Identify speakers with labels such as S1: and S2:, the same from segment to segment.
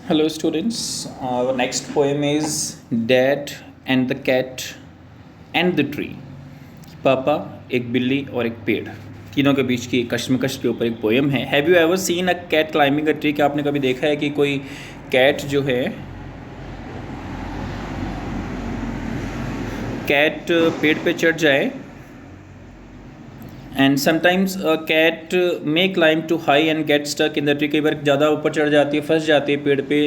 S1: Hello, students. Our next poem is Dad and the Cat and the Tree. पापा, एक बिल्ली और एक पेड़, तीनों के बीच की कश्मकश के ऊपर एक पोएम है. Have you ever seen a cat climbing a tree? क्या आपने कभी देखा है कि कोई कैट जो है कैट पेड़ पे चढ़ जाए? And sometimes a cat may climb too high and get stuck in the tree. कई बार ज़्यादा ऊपर चढ़ जाती है, फंस जाती है पेड़ पे.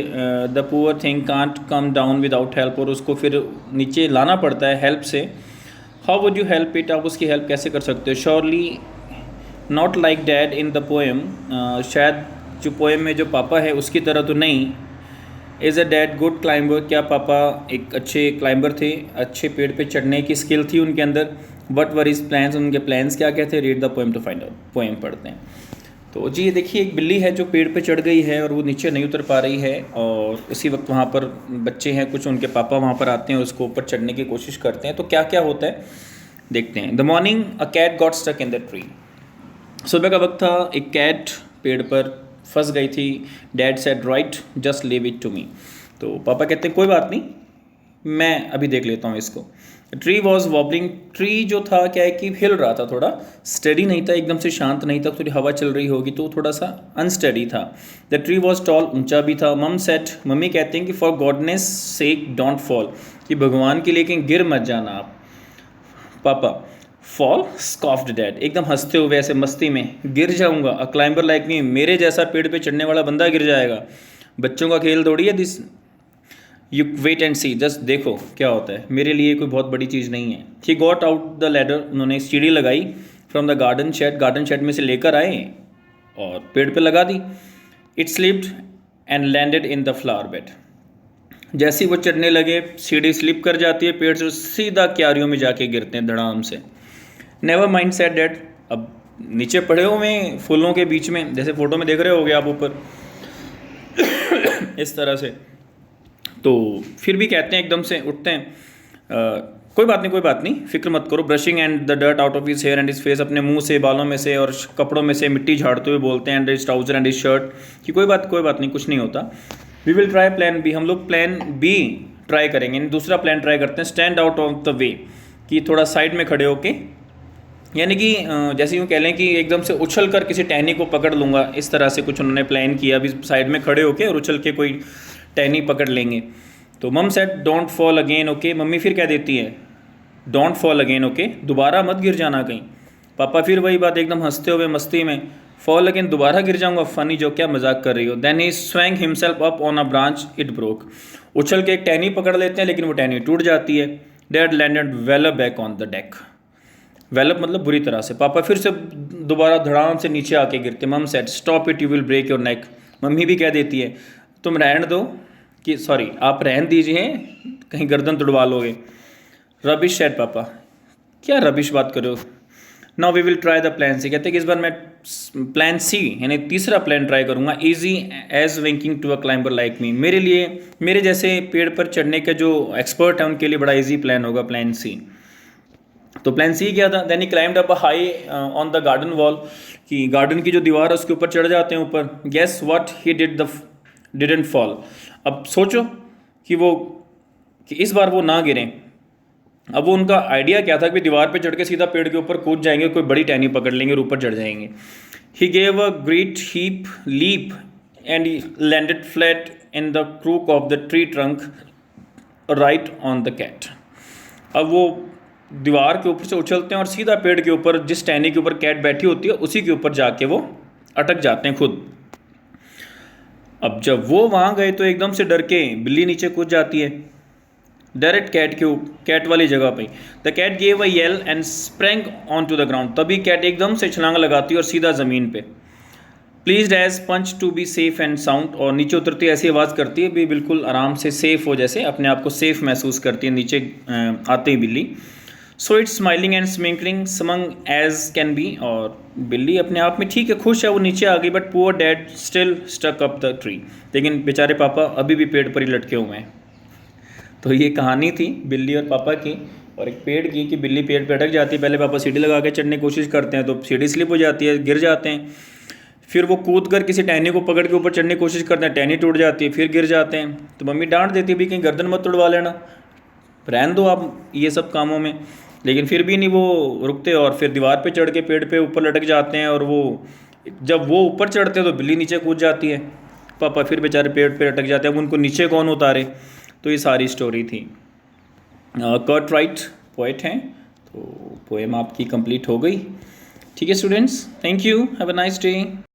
S1: The poor thing can't come down without help, और उसको फिर नीचे लाना पड़ता है हेल्प से. How would you help it? आप उसकी हेल्प कैसे कर सकते हो? Surely not like dad in the poem. शायद जो पोएम में जो पापा है उसकी तरह तो नहीं. Is a dad good climber? क्या पापा एक अच्छे क्लाइंबर थे? अच्छे पेड़ पे चढ़ने की स्किल थी उनके अंदर? What were his plans? उनके प्लान्स क्या क्या थे? Read the poem to find out. Poem पढ़ते हैं. तो जी ये देखिए, एक बिल्ली है जो पेड़ पे चढ़ गई है और वो नीचे नहीं उतर पा रही है, और उसी वक्त वहाँ पर बच्चे हैं कुछ, उनके पापा वहाँ पर आते हैं, उसको ऊपर चढ़ने की कोशिश करते हैं. तो क्या क्या होता है देखते हैं. The morning a cat got stuck in the tree. सुबह का वक्त था, एक कैट पेड़ पर फंस गई थी. Dad said right just leave it to me. तो पापा कहते हैं कोई बात नहीं, मैं अभी देख लेता हूँ इसको. Tree was wobbling. ट्री जो था क्या है कि हिल रहा था, थोड़ा स्टडी नहीं था, एकदम से शांत नहीं था. थोड़ी हवा चल रही होगी तो थोड़ा सा अनस्टडी था. The tree was tall. ऊंचा भी था. मम सेट. मम्मी कहते हैं कि for goodness sec don't fall, कि भगवान के लिए कहीं गिर मत जाना आप. पापा फॉल स्कॉफ्ड डैड. एकदम हंसते हुए ऐसे मस्ती में, गिर जाऊंगा? अ क्लाइंबर लाइक मी, मेरे जैसा पेड़ पे चढ़ने वाला बंदा गिर जाएगा? बच्चों का खेल थोड़ी है this. You wait and see, just देखो क्या होता है, मेरे लिए कोई बहुत बड़ी चीज़ नहीं है. He got out the ladder. उन्होंने सीढ़ी लगाई. From the garden shed. Garden shed में से लेकर आए और पेड़ पे लगा दी. It slipped and landed in the flower bed. जैसे ही वो चढ़ने लगे, सीढ़ी स्लिप कर जाती है, पेड़ से सीधा क्यारियों में जाके गिरते हैं धड़ाम से. Never mind said dad. अब नीचे पड़े हुए हैं फूलों के बीच में, जैसे फोटो में देख रहे होगे आप ऊपर इस तरह से. तो फिर भी कहते हैं, एकदम से उठते हैं, कोई बात नहीं कोई बात नहीं, फिक्र मत करो. Brushing and the dirt out of his hair and his face. अपने मुंह से, बालों में से और कपड़ों में से मिट्टी झाड़ते हुए बोलते हैं. And his trousers and his shirt, कि कोई बात नहीं, कुछ नहीं होता. We will try plan B. हम लोग प्लान बी ट्राई करेंगे, दूसरा प्लान ट्राई करते हैं. Stand out of the way, कि थोड़ा साइड में खड़े होके, यानी कि जैसे यूँ कह लें कि एकदम से उछल कर किसी टहनी को पकड़ लूँगा, इस तरह से कुछ उन्होंने प्लान किया. अभी साइड में खड़े होके और उछल के कोई टहनी पकड़ लेंगे. तो मम said don't fall again okay. Mummy फिर कह देती है डोंट फॉल अगेन ओके, दोबारा मत गिर जाना कहीं. पापा फिर वही बात, एकदम हंसते हुए मस्ती में, फॉल अगेन, दोबारा गिर जाऊंगा? फनी जो, क्या मजाक कर रही हो? Then he swung himself up on a branch, it broke. उछल के एक टहनी पकड़ लेते हैं, लेकिन वो टहनी टूट जाती है. Dad landed well back on the deck. Well up मतलब बुरी तरह से. पापा फिर से दोबारा धड़ाम से नीचे आके गिरते. Mum said stop it, you will break your neck. मम्मी भी कह देती है तुम रहने दो, कि सॉरी आप रहन दीजिए, कहीं गर्दन तुड़वा लोगे. रबिश सेड पापा. क्या रबिश बात कर रहे हो? Now we will try the plan C. कहते हैं कि इस बार मैं प्लान सी यानी तीसरा प्लान ट्राई करूँगा. Easy as winking to a climber like me. मेरे लिए, मेरे जैसे पेड़ पर चढ़ने के जो एक्सपर्ट हैं उनके लिए बड़ा ईजी प्लान होगा प्लान सी. तो प्लान सी क्या था? Then he climbed up high on the garden wall, कि गार्डन की जो दीवार है उसके ऊपर चढ़ जाते हैं ऊपर. Guess what he didn't fall. अब सोचो कि वो, कि इस बार वो ना गिरें. अब वो उनका आइडिया क्या था कि दीवार पे चढ़ के सीधा पेड़ के ऊपर कूद जाएंगे, कोई बड़ी टहनी पकड़ लेंगे और ऊपर चढ़ जाएंगे. He gave a great heap leap and landed flat in the crook of the tree trunk right on the cat. अब वो दीवार के ऊपर से उछलते हैं और सीधा पेड़ के ऊपर, जिस टहनी के ऊपर कैट बैठी होती है उसी के ऊपर जाके वो अटक जाते हैं खुद. अब जब वो वहाँ गए तो एकदम से डर के बिल्ली नीचे कूद जाती है डायरेक्ट कैट वाली जगह पे. The cat gave a yell and sprang onto the ground. तभी कैट एकदम से छलांग लगाती है और सीधा ज़मीन पे. Please as punch to be safe and sound. और नीचे उतरती ऐसी आवाज़ करती है भी, बिल्कुल आराम से सेफ हो, जैसे अपने आप को सेफ महसूस करती है नीचे आते ही बिल्ली. So it's smiling and smirking smug as can be. और बिल्ली अपने आप में ठीक है, खुश है, वो नीचे आ गई. But poor dad still stuck up the tree. लेकिन बेचारे पापा अभी भी पेड़ पर ही लटके हुए हैं. तो ये कहानी थी बिल्ली और पापा की, और एक पेड़ की, कि बिल्ली पेड़ पे अटक जाती है. पहले पापा सीढ़ी लगा के चढ़ने की कोशिश करते हैं तो सीढ़ी स्लिप हो जाती है, गिर जाते हैं. फिर वो कूद कर किसी टहनी को पकड़ के ऊपर चढ़ने की कोशिश करते हैं, टहनी टूट जाती है, फिर गिर जाते हैं। तो मम्मी डांट देती है, भी कहीं गर्दन मत तोड़वा लेना, रहन दो आप ये सब कामों में। लेकिन फिर भी नहीं वो रुकते, और फिर दीवार पे चढ़ के पेड़ पे ऊपर लटक जाते हैं। और वो जब वो ऊपर चढ़ते हैं तो बिल्ली नीचे कूद जाती है, पापा फिर बेचारे पेड़ पे लटक जाते हैं, अब उनको नीचे कौन उतारे। तो ये सारी स्टोरी थी। कर्ट राइट पोएट हैं, तो पोएम आपकी कंप्लीट हो गई। ठीक है students, thank you, have a nice day.